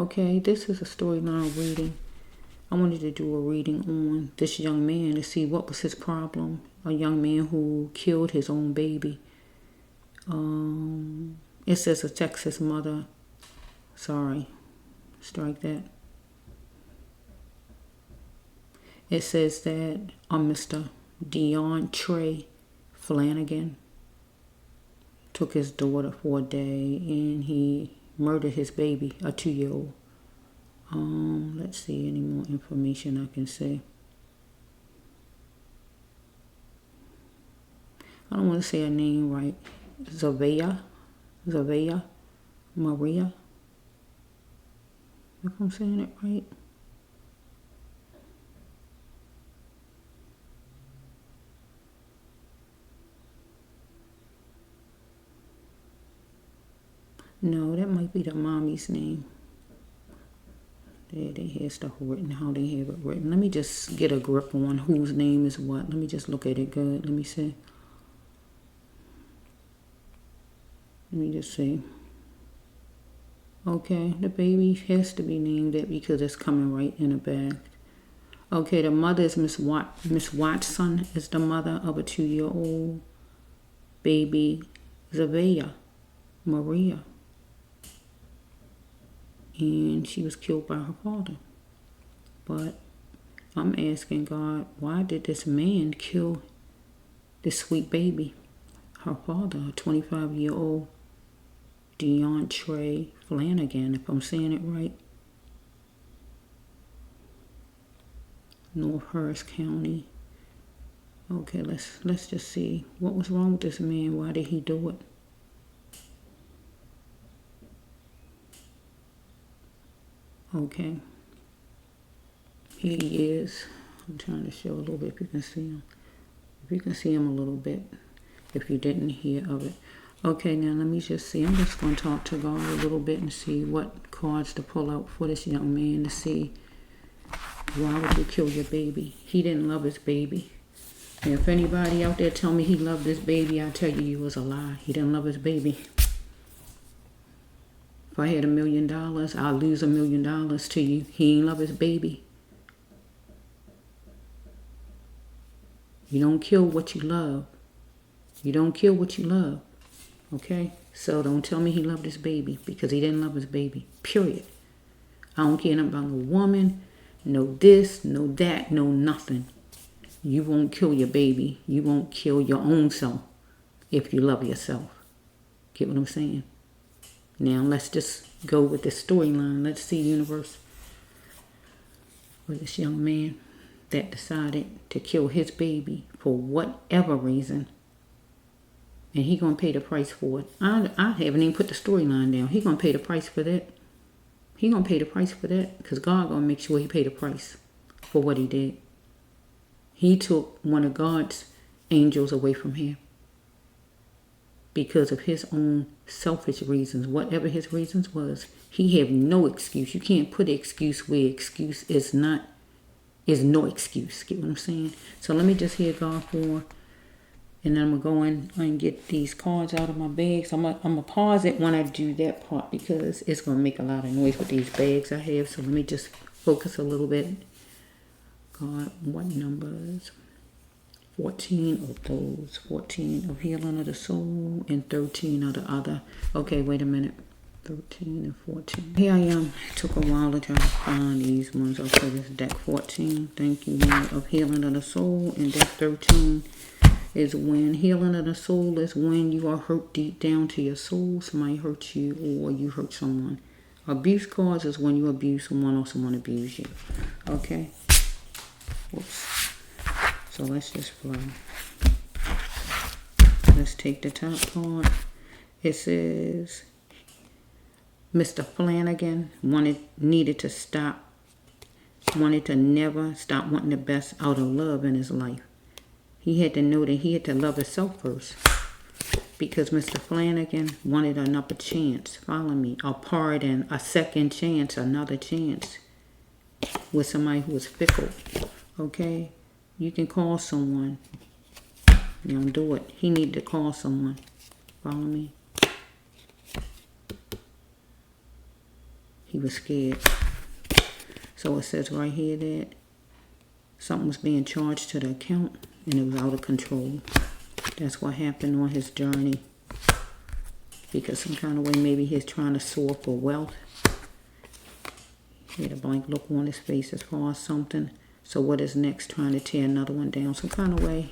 Okay, this is a storyline reading. I wanted to do a reading on this young man to see what was his problem. A young man who killed his own baby. It says a Texas mother. Sorry, strike that. It says that Mr. Deontray Flanagan took his daughter for a day and he murdered his baby, a 2-year-old. Let's see any more information I can say. I don't want to say her name right. Zevaya Marie. If I'm saying it right. No, that might be the mommy's name. There, they have stuff written, how they have it written. Let me just get a grip on whose name is what. Let me just look at it good. Let me see. Let me just see. Okay, the baby has to be named that because it's coming right in the back. Okay, the mother is Miss Watson is the mother of a 2-year-old baby, Zevaya Marie. And she was killed by her father. But I'm asking God, why did this man kill this sweet baby? Her father, a 25-year-old Deontray Flanagan, if I'm saying it right. North Harris County. Okay, let's just see. What was wrong with this man? Why did he do it? Okay. Here he is. I'm trying to show a little bit if you can see him. If you can see him a little bit. If you didn't hear of it. Okay, now let me just see. I'm just going to talk to God a little bit and see what cards to pull out for this young man to see why would you kill your baby. He didn't love his baby. And if anybody out there tell me he loved his baby, I tell you it was a lie. He didn't love his baby. If I had $1 million, I'll lose $1 million to you. He ain't love his baby. You don't kill what you love. You don't kill what you love. Okay? So don't tell me he loved his baby because he didn't love his baby. Period. I don't care nothing about no woman, no this, no that, no nothing. You won't kill your baby. You won't kill your own self if you love yourself. Get what I'm saying? Now let's just go with the storyline. Let's see, universe, with this young man that decided to kill his baby for whatever reason. And he gonna pay the price for it. I haven't even put the storyline down. He gonna pay the price for that. He gonna pay the price for that because God gonna make sure he pay the price for what he did. He took one of God's angels away from him because of his own selfish reasons. Whatever his reasons was, he have no excuse. You can't put excuse where excuse is no excuse. Get what I'm saying? So let me just hear God for, and then I'm going to go in and get these cards out of my bags. I'm gonna pause it when I do that part because it's gonna make a lot of noise with these bags I have. So let me just focus a little bit. God, what numbers? 14 of those. 14 of healing of the soul and 13 of the other. Okay, wait a minute. 13 and 14. Here I am. It took a while to try to find these ones. Okay, this is deck 14. Thank you, Lord, of healing of the soul. And deck 13 is when healing of the soul is when you are hurt deep down to your soul. Somebody hurt you or you hurt someone. Abuse cards is when you abuse someone or someone abuse you. Okay. Whoops. So let's just flow. Let's take the top part. It says Mr. Flanagan needed to never stop wanting the best out of love in his life. He had to know that he had to love himself first. Because Mr. Flanagan wanted another chance. Follow me. A pardon, a second chance, another chance. With somebody who was fickle. Okay? You can call someone. You don't do it. He needed to call someone. Follow me. He was scared. So it says right here that something was being charged to the account and it was out of control. That's what happened on his journey. Because some kind of way maybe he's trying to soar for wealth. He had a blank look on his face as far as something. So what is next? Trying to tear another one down. Some kind of way.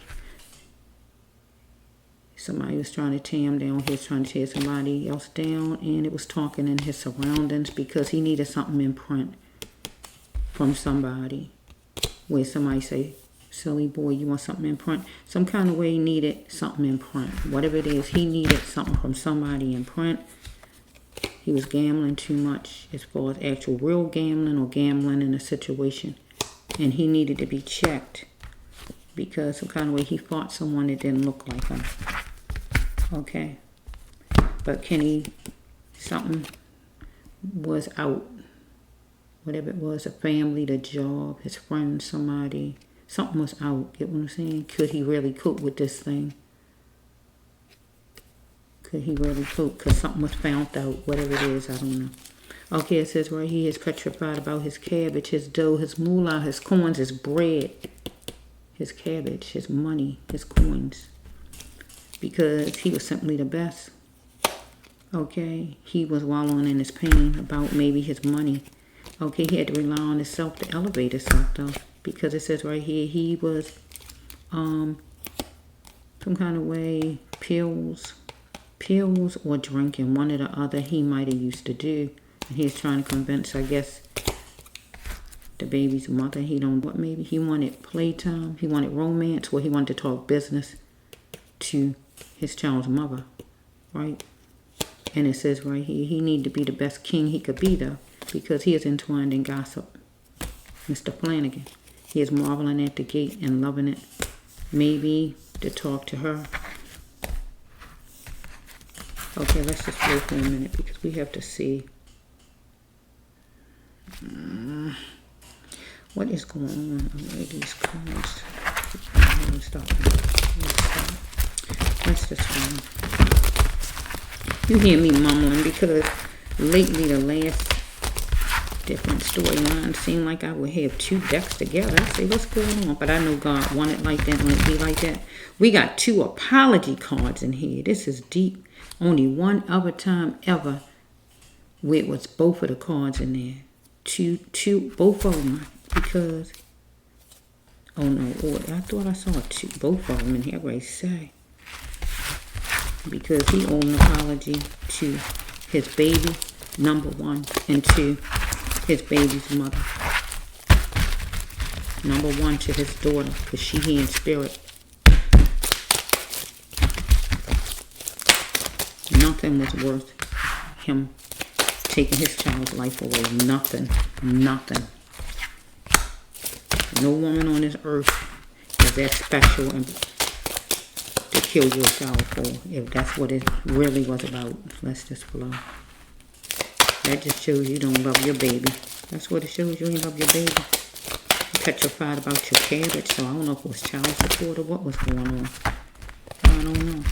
Somebody was trying to tear him down. He was trying to tear somebody else down. And it was talking in his surroundings because he needed something in print from somebody. Where somebody say, silly boy, you want something in print? Some kind of way he needed something in print. Whatever it is, he needed something from somebody in print. He was gambling too much as far as actual real gambling or gambling in a situation. And he needed to be checked because some kind of way he fought someone that didn't look like him. Okay. But something was out. Whatever it was, a family, the job, his friends, somebody. Something was out. Get what I'm saying? Could he really cope with this thing? Could he really cope? Because something was found out. Whatever it is, I don't know. Okay, it says right here, is petrified about his cabbage, his dough, his moolah, his coins, his bread, his cabbage, his money, his coins. Because he was simply the best. Okay, he was wallowing in his pain about maybe his money. Okay, he had to rely on himself to elevate himself though. Because it says right here, he was some kind of way, pills or drinking, one or the other he might have used to do. And he's trying to convince, I guess, the baby's mother, maybe he wanted playtime, he wanted romance, or he wanted to talk business to his child's mother, right? And it says right here, he needed to be the best king he could be though, because he is entwined in gossip. Mr. Flanagan, he is marveling at the gate and loving it, maybe to talk to her. Okay, let's just wait for a minute because we have to see what is going on with these cards. Let's just you hear me mumbling because lately the last different storylines seem like I would have two decks together. I say, what's going on? But I know God wanted like that and it be like that. We got two apology cards in here. This is deep. Only one other time ever where it was both of the cards in there. Both of them. Because, oh no, I thought I saw both of them in here. What I say? Because he owed an apology to his baby, number one, and to his baby's mother. Number one to his daughter, because she here in spirit. Nothing was worth him taking his child's life away. Nothing. No woman on this earth is that special and to kill your child for, if that's what it really was about. Let's just flow. That just shows you don't love your baby. That's what it shows, you don't love your baby. You're petrified about your cabbage, so I don't know if it was child support or what was going on. I don't know.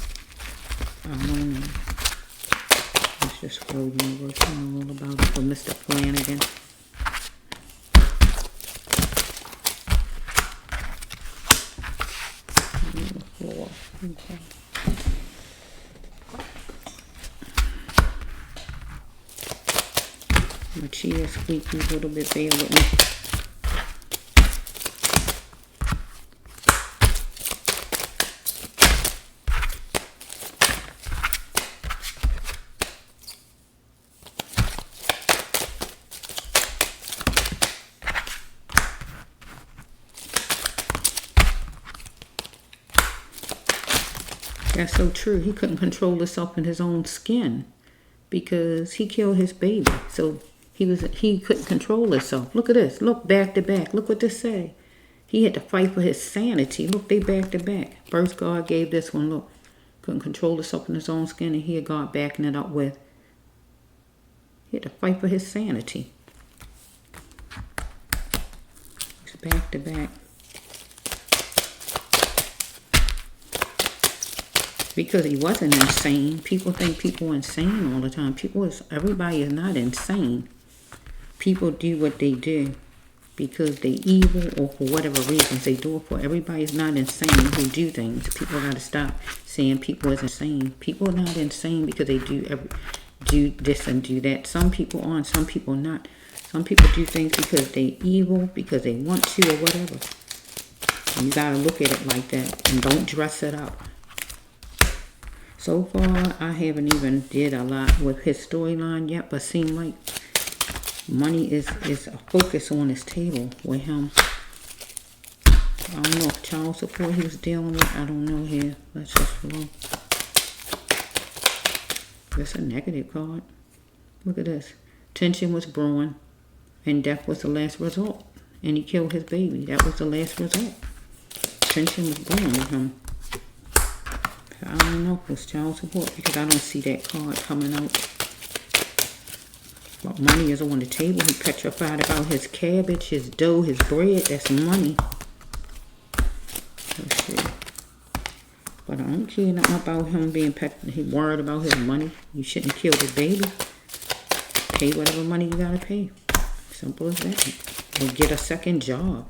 Let's just flow universe and all about it for Mr. Flanagan. Floor. Okay. My chair squeaky a little bit, bear with me. That's so true. He couldn't control himself in his own skin because he killed his baby. So he couldn't control himself. Look at this. Look, back to back. Look what this say. He had to fight for his sanity. Look, they back to back. First God gave this one. Look, couldn't control himself in his own skin, and here God backing it up with. He had to fight for his sanity. It's back to back. Because he wasn't insane. People think people are insane all the time. Everybody is not insane. People do what they do because they evil or for whatever reasons they do it for. Everybody's not insane who do things. People got to stop saying people is insane. People are not insane because they do this and do that. Some people are and some people not. Some people do things because they evil, because they want to or whatever. And you got to look at it like that and don't dress it up. So far, I haven't even did a lot with his storyline yet, but seem like money is a focus on his table with him. I don't know if child support he was dealing with. I don't know here. Let's just flow. That's a negative card. Look at this. Tension was brewing, and death was the last result. And he killed his baby. That was the last result. Tension was brewing with him. I don't know if it's child support because I don't see that card coming out. But money is on the table. He petrified about his cabbage, his dough, his bread. That's money. Let's see. But I don't care nothing about him being he worried about his money. You shouldn't kill the baby. Pay whatever money you gotta pay. Simple as that. Or get a second job.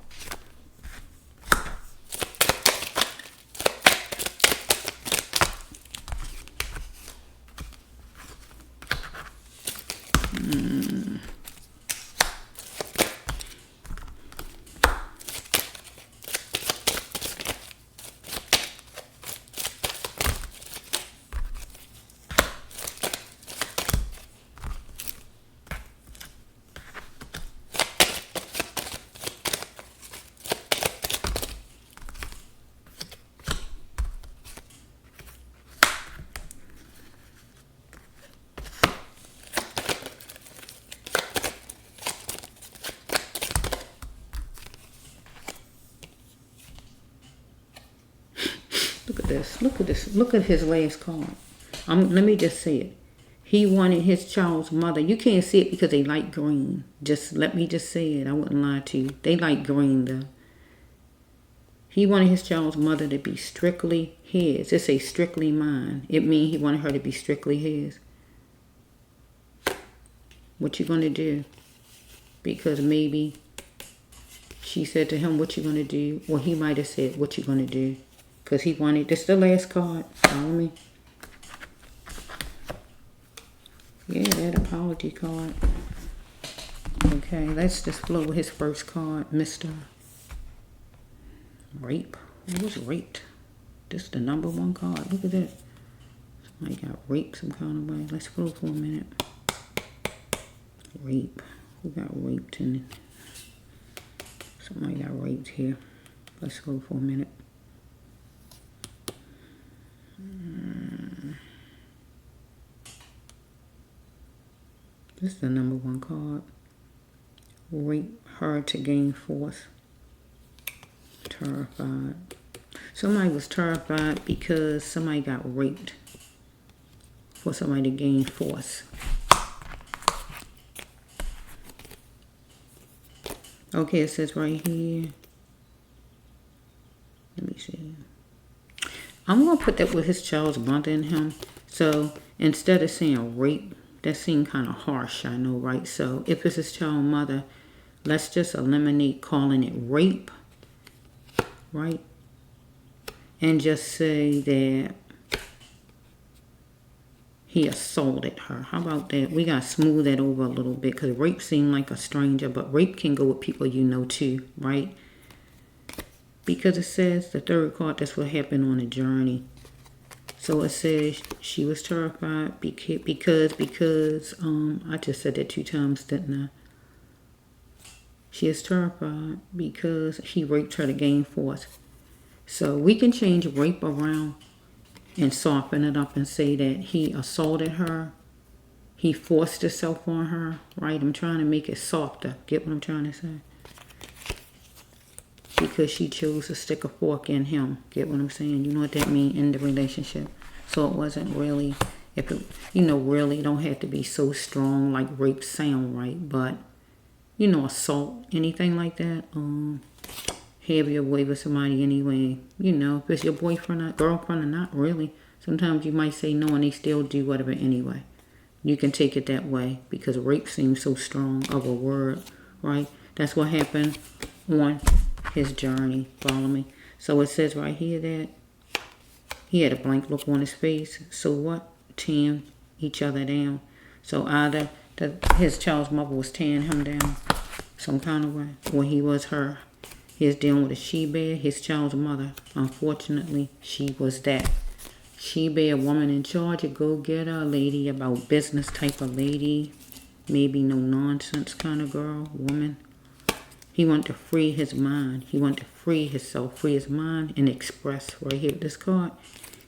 Look at this. Look at this. Look at his last card. Let me just say it. He wanted his child's mother. You can't see it because they like green. Let me just say it. I wouldn't lie to you. They like green though. He wanted his child's mother to be strictly his. It say strictly mine. It means he wanted her to be strictly his. What you gonna do? Because maybe she said to him, what you gonna do? Or he might have said, what you gonna do? Because he wanted, this is the last card. Follow me? Yeah, that apology card. Okay, let's just flow with his first card. Mr. Rape. What was raped? This is the #1 card. Look at that. Somebody got raped some kind of way. Let's flow for a minute. Rape. Who got raped in it? Somebody got raped here. Let's flow for a minute. This is the #1 card. Rape her to gain force. Terrified. Somebody was terrified because somebody got raped for somebody to gain force. Okay, it says right here. Let me see. I'm going to put that with his child's mother in him. So instead of saying rape, that seemed kind of harsh, I know, right? So if it's his child's mother, let's just eliminate calling it rape, right? And just say that he assaulted her. How about that? We got to smooth that over a little bit because rape seemed like a stranger, but rape can go with people you know too, right? Because it says the third card, that's what happened on a journey. So it says she was terrified because I just said that 2 times, didn't I? She is terrified because he raped her to gain force. So we can change rape around and soften it up and say that he assaulted her. He forced himself on her, right? I'm trying to make it softer. Get what I'm trying to say? Because she chose to stick a fork in him. Get what I'm saying? You know what that means in the relationship. So it wasn't really, if it, really don't have to be so strong like rape sound, right? But, assault, anything like that, have your way with somebody anyway. If it's your boyfriend or girlfriend or not really. Sometimes you might say no and they still do whatever anyway. You can take it that way because rape seems so strong of a word, right? That's what happened on his journey. Follow me? So it says right here that he had a blank look on his face. So what? Tearing each other down. So either his child's mother was tearing him down some kind of way, or he was her. He was dealing with a she-bear, his child's mother. Unfortunately, she was that she-bear woman in charge, a go-getter, a lady about business type of lady, maybe no nonsense kind of girl, woman. He wanted to free his mind. He wanted to free himself, free his mind, and express right here with this card.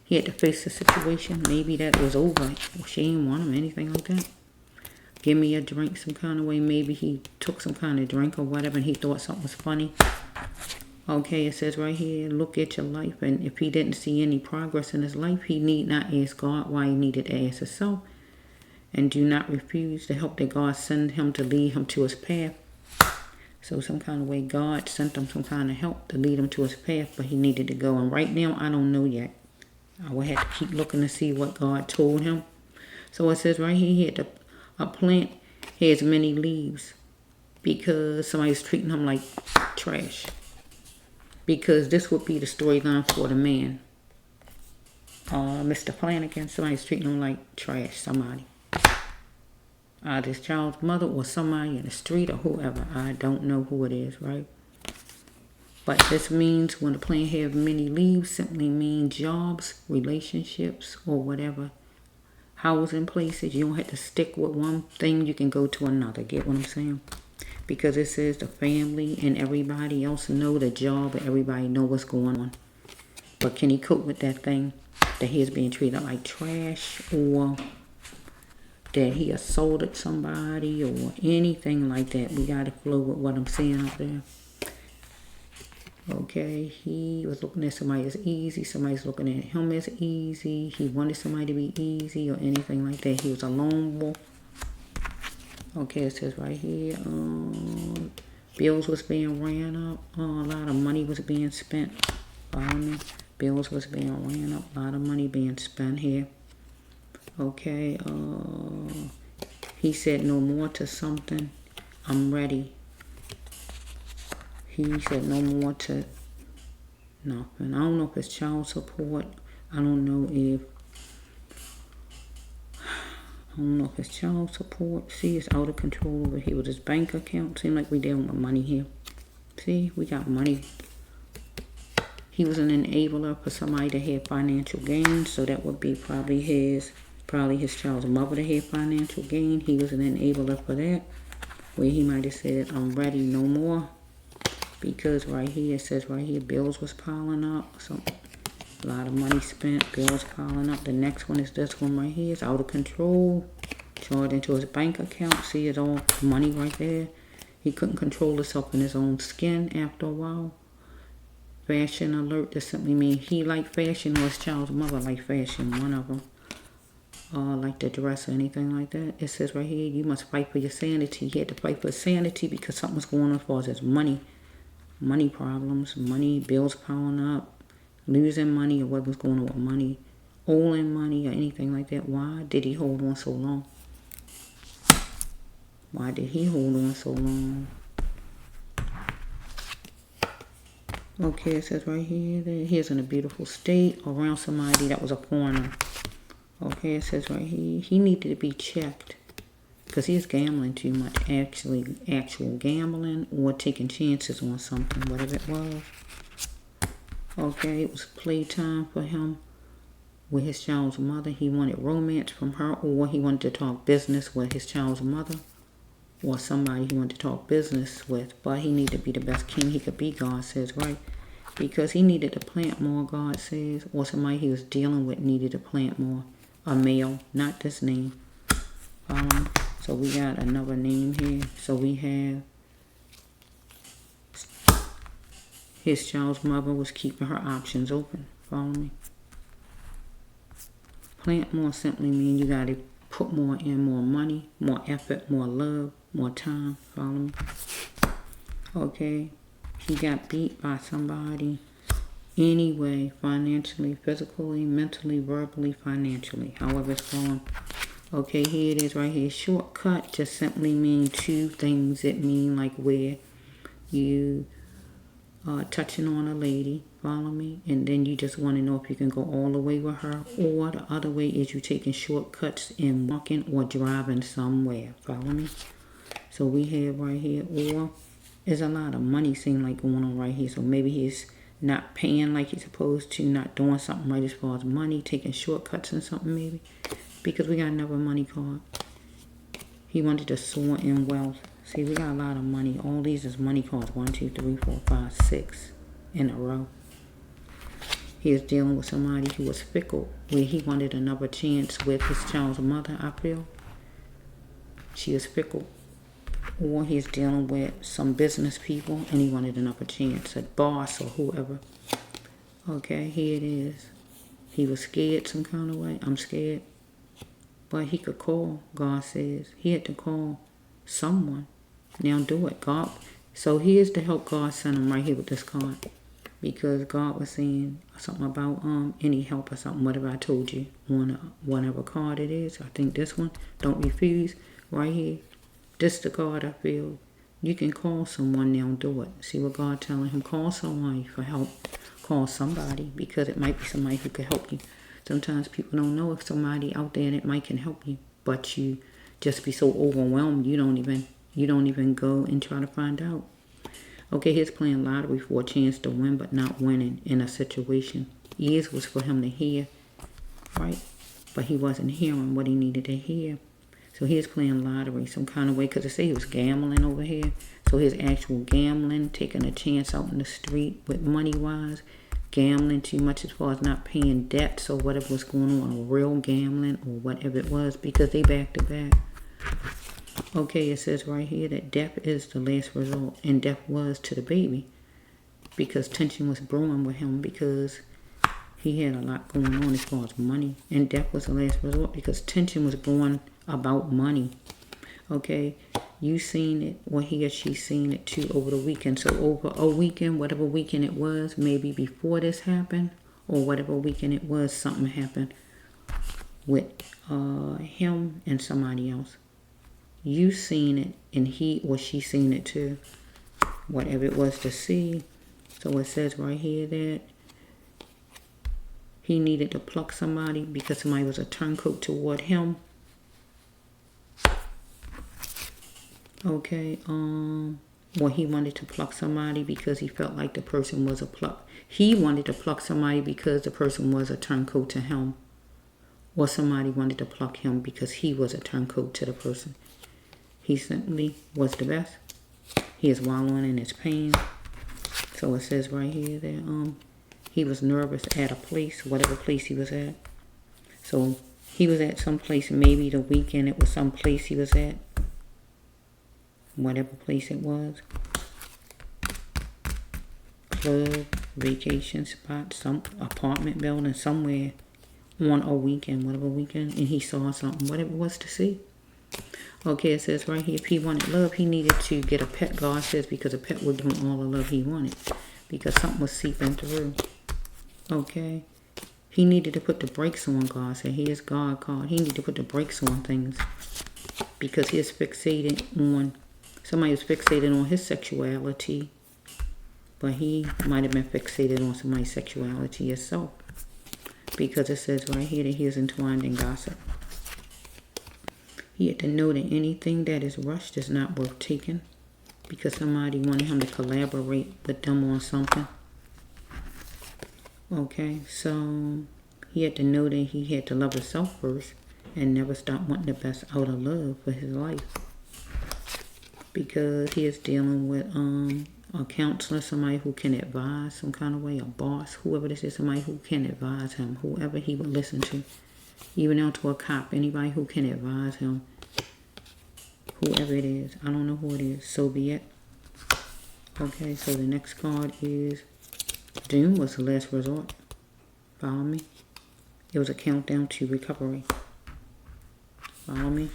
He had to face the situation. Maybe that was over. She didn't want him, anything like that. Give me a drink some kind of way. Maybe he took some kind of drink or whatever and he thought something was funny. Okay, it says right here, look at your life. And if he didn't see any progress in his life, he need not ask God why he needed to ask himself. And do not refuse the help that God sent him to lead him to his path. So some kind of way God sent him some kind of help to lead him to his path, but he needed to go. And right now, I don't know yet. I will have to keep looking to see what God told him. So it says right here, he had a plant has many leaves because somebody's treating him like trash. Because this would be the storyline for the man. Mr. Flanagan, somebody's treating him like trash, somebody. This child's mother or somebody in the street or whoever. I don't know who it is, right? But this means when the plant have many leaves, simply means jobs, relationships, or whatever. Housing places. You don't have to stick with one thing. You can go to another. Get what I'm saying? Because it says the family and everybody else know the job and everybody know what's going on. But can he cope with that thing that he's being treated like trash, or that he assaulted somebody or anything like that? We got to flow with what I'm saying out there. Okay, he was looking at somebody as easy. Somebody's looking at him as easy. He wanted somebody to be easy or anything like that. He was a lone wolf. Okay, it says right here, bills was being ran up. A lot of money was being spent. Follow me? Bills was being ran up. A lot of money being spent here. Okay, he said no more to something. I'm ready. He said no more to nothing. I don't know if it's child support. I don't know if it's child support. See, it's out of control over here with his bank account. Seems like we dealing with money here. See, we got money. He was an enabler for somebody to have financial gain. So that would be probably his child's mother to have financial gain. He was an enabler for that. Where he might have said, I'm ready, no more. Because right here, it says right here, bills was piling up. So a lot of money spent, bills piling up. The next one is this one right here. It's out of control. Charged into his bank account. See, it's all money right there. He couldn't control himself in his own skin after a while. Fashion alert. That simply means he liked fashion or his child's mother liked fashion. One of them. Like the dress or anything like that. It says right here, you must fight for your sanity. He had to fight for his sanity because something was going on as far as his money. Money problems, money, bills piling up, losing money, or what was going on with money, owing money or anything like that. Why did he hold on so long? Why did he hold on so long? Okay, it says right here that he's in a beautiful state around somebody that was a foreigner. Okay, it says right here, he needed to be checked. Because he was gambling too much, actual gambling or taking chances on something, whatever it was. Okay, it was playtime for him with his child's mother. He wanted romance from her, or he wanted to talk business with his child's mother, or somebody he wanted to talk business with. But he needed to be the best king he could be, God says, right? Because he needed to plant more, God says, or somebody he was dealing with needed to plant more. A male, not this name. So we got another name here. So we have his child's mother was keeping her options open. Follow me? Plant more simply means you got to put more in, more money, more effort, more love, more time. Follow me? Okay. He got beat by somebody anyway, financially, physically, mentally, verbally, financially. However it's going. Okay, here it is right here. Shortcut just simply mean two things. It mean like where you are touching on a lady, follow me, and then you just want to know if you can go all the way with her, or the other way is you taking shortcuts and walking or driving somewhere, follow me. So we have right here, or there's a lot of money seem like going on right here. So maybe he's not paying like he's supposed to, not doing something right as far as money, taking shortcuts and something maybe. Because we got another money card. He wanted to soar in wealth. See, we got a lot of money. All these is money cards. 1, 2, 3, 4, 5, 6 in a row. He is dealing with somebody who was fickle, where he wanted another chance with his child's mother, I feel. She is fickle. Or he's dealing with some business people and he wanted another chance, a boss or whoever. Okay, here it is. He was scared some kind of way. I'm scared. But he could call, God says. He had to call someone. Now do it, God. So here's the help God sent him right here with this card. Because God was saying something about any help or something, whatever I told you on whatever card it is. I think this one, don't refuse, right here. This is the card I feel. You can call someone now, do it. See what God telling him, call someone for help. Call somebody, because it might be somebody who can help you. Sometimes people don't know if somebody out there that might can help you, but you just be so overwhelmed you don't even go and try to find out. Okay, he's playing lottery for a chance to win, but not winning in a situation. Years was for him to hear, right? But he wasn't hearing what he needed to hear. So he's playing lottery some kind of way, because they say he was gambling over here. So his actual gambling, taking a chance out in the street with money-wise, gambling too much as far as not paying debts or whatever was going on, or real gambling or whatever it was, because they back to back. Okay, it says right here that death is the last result, and death was to the baby, because tension was brewing with him, because he had a lot going on as far as money, and death was the last resort because tension was brewing about money. Okay, you seen it, or he or she seen it too over the weekend. So over a weekend, whatever weekend it was, maybe before this happened, or whatever weekend it was, something happened with him and somebody else. You seen it, and he or she seen it too, whatever it was to see. So it says right here that he needed to pluck somebody because somebody was a turncoat toward him. Okay, well, he wanted to pluck somebody because he felt like the person was a pluck. He wanted to pluck somebody because the person was a turncoat to him. Or somebody wanted to pluck him because he was a turncoat to the person. He simply was the best. He is wallowing in his pain. So it says right here that he was nervous at a place, whatever place he was at. So he was at some place, maybe the weekend it was some place he was at. Whatever place it was. Club, vacation spot, some apartment building, somewhere on a weekend, whatever weekend. And he saw something, whatever it was to see. Okay, it says right here, if he wanted love, he needed to get a pet, God says, because a pet would give him all the love he wanted. Because something was seeping through. Okay. He needed to put the brakes on, God said. Here's God card. He needed to put the brakes on things. Because he is fixated on, somebody was fixated on his sexuality. But he might have been fixated on somebody's sexuality itself. Because it says right here that he is entwined in gossip. He had to know that anything that is rushed is not worth taking. Because somebody wanted him to collaborate with them on something. Okay, so he had to know that he had to love himself first and never stop wanting the best out of love for his life. Because he is dealing with a counselor, somebody who can advise some kind of way, a boss, whoever this is, somebody who can advise him, whoever he would listen to. Even down to a cop, anybody who can advise him, whoever it is. I don't know who it is, so be it. Okay, so the next card is doom was the last resort. Follow me? It was a countdown to recovery. Follow me?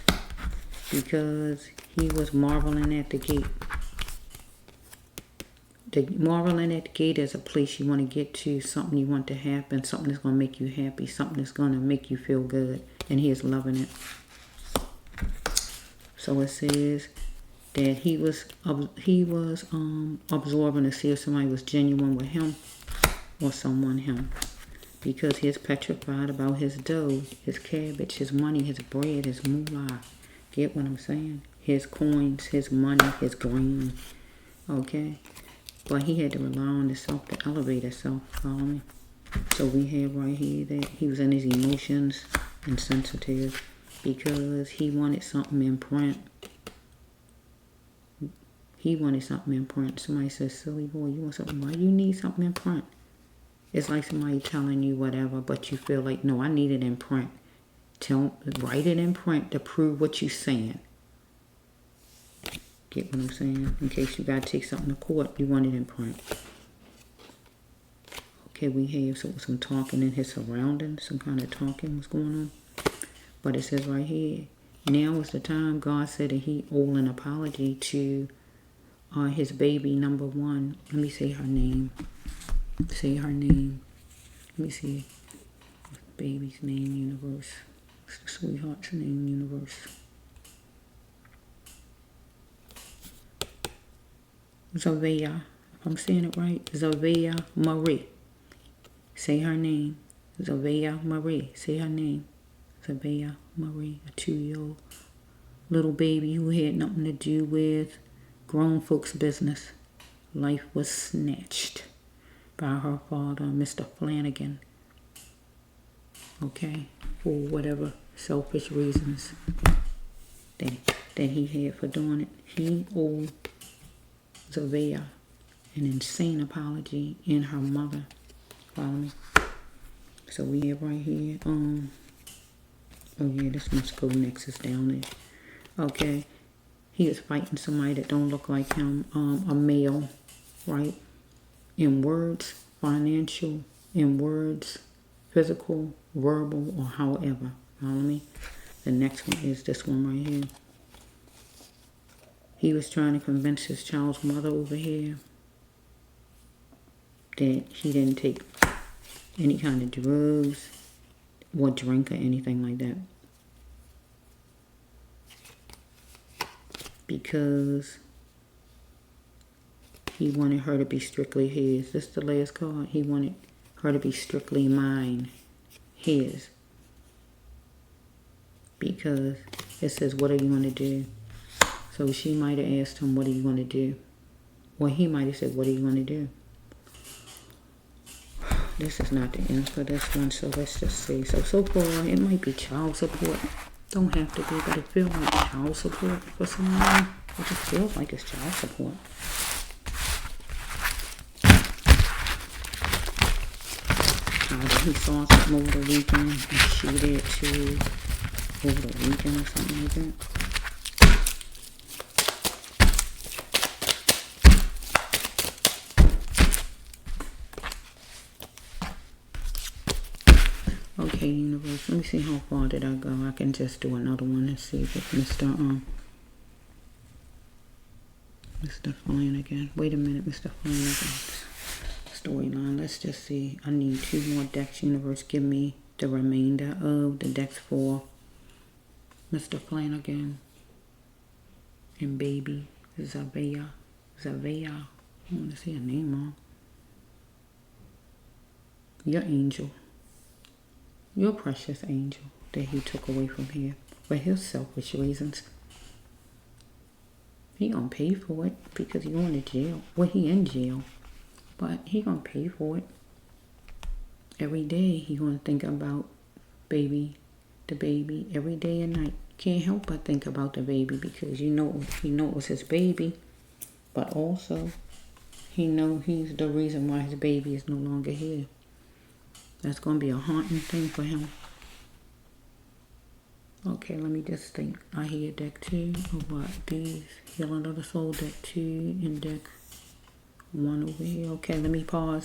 Because he was marveling at the gate. The marveling at the gate is a place you want to get to, something you want to happen, something that's going to make you happy, something that's going to make you feel good. And he is loving it. So it says that he was absorbing to see if somebody was genuine with him or someone him. Because he's petrified about his dough, his cabbage, his money, his bread, his moolah. Get what I'm saying? His coins, his money, his grain. Okay? But he had to rely on himself to elevate himself. Follow me? So we have right here that he was in his emotions and sensitive because he wanted something in print. He wanted something in print. Somebody says, silly boy, you want something? Why do you need something in print? It's like somebody telling you whatever, but you feel like, no, I need it in print. Write it in print to prove what you're saying. Get what I'm saying? In case you got to take something to court, you want it in print. Okay, we have some talking in his surroundings. Some kind of talking was going on. But it says right here, now is the time God said that he owed an apology to his baby number 1. Let me say her name. Say her name. Let me see. Baby's name, universe. What's the sweetheart's name, universe? Zevaya. If I'm saying it right. Zevaya Marie. Say her name. Zevaya Marie. Say her name. Zevaya Marie. A 2-year-old little baby who had nothing to do with grown folks' business. Life was snatched by her father, Mr. Flanagan. Okay? For whatever selfish reasons that he had for doing it. He owed Zevaya an insane apology and her mother. Follow me? So we have right here, oh yeah, this must go next, is down there. Okay. He is fighting somebody that don't look like him, a male, right? In words, financial, in words, physical, verbal, or however. Follow me? The next one is this one right here. He was trying to convince his child's mother over here that he didn't take any kind of drugs or drink or anything like that. Because he wanted her to be strictly his. This is the last card. He wanted her to be strictly mine, his. Because it says, what are you going to do? So she might have asked him, what are you going to do? Or he might have said, what are you going to do? This is not the end for this one, so let's just see. So far, it might be child support. Don't have to be, but it feels like child support for someone. It just feels like it's child support. He saw something over the weekend and she did too over the weekend or something like that. Okay, universe. Let me see how far did I go. I can just do another one and see if it's Mr. Flanagan. Wait a minute, Mr. Flanagan. Storyline. Let's just see. I need 2 more decks. Universe, give me the remainder of the decks for Mr. Flanagan and baby Zevaya. I want to say her name wrong. Your angel. Your precious angel that he took away from here for his selfish reasons. He gonna pay for it because he going to jail. Well, he in jail, but he gonna pay for it. Every day he gonna think about the baby every day and night. Can't help but think about the baby because he know it was his baby, but also he know he's the reason why his baby is no longer here. That's going to be a haunting thing for him. Okay, let me just think. I hear deck 2 of what? These Healing of the Soul, deck 2 and deck 1 over here. Okay, let me pause.